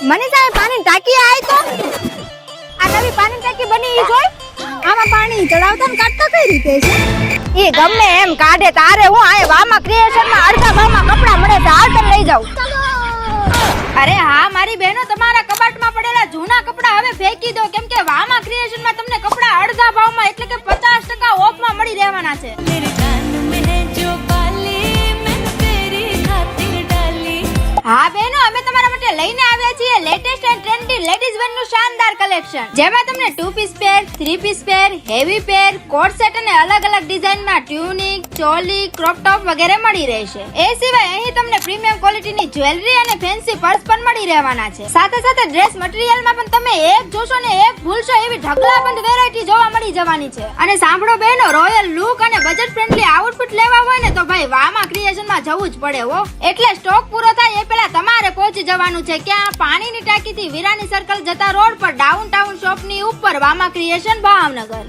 મનીષા પાણી ટાંકી આય તો આ નવી પાણી ટાંકી બની ઈ જોઈ આમાં પાણી ચડાવતા ને કાઢતા કઈ રીતે છે ઈ ગમે એમ કાઢે તારે હું આય વામા ક્રિએશન માં અડધા ભાવમાં કપડા મળે છે હાલ તને લઈ જાઉં અરે હા મારી બહેનો તમારા કબાટમાં પડેલા જૂના કપડા હવે ફેંકી દો કેમ કે વામા ક્રિએશન માં તમને કપડા અડધા ભાવમાં એટલે કે 50% ઓફ માં મળી રહેવાના છે હા બહેનો અમે તમારા માટે લઈને આવ્યા છીએ latest and trendy ladies wear નું શાનદાર કલેક્શન જેમાં તમને 2 piece pair 3 piece pair heavy pair coat set અને અલગ અલગ ડિઝાઇન માં ટ્યુનિક ચોલી ક્રોપ ટોપ વગેરે મળી રહેશે એ સિવાય અહીં તમને પ્રીમિયમ ક્વોલિટીની જ્વેલરી અને ફેન્સી પર્સ પણ મળી રહેવાના છે સાથે સાથે ડ્રેસ મટીરીયલ માં પણ તમે એક જોશો ને એક ભૂલશો એવી ઢગલાબંધ વેરાયટી જોવા મળી જવાની છે અને સાંભળો બહેનો રોયલ લુક અને બજેટ ફ્રેન્ડલી આઉટફિટ લેવા હોય ને તો ભાઈ વામા ક્રિએશન માં જવું જ પડે હો એટલે સ્ટોક પૂરો થાય એ પહેલા તમારે પહોંચી જવાનું છે ક્યાં પાણીની ટાંકી થી વિરાની સર્કલ જતા રોડ પર ડાઉનટાઉન શોપ ની ઉપર વામા ક્રિએશન ભાવનગર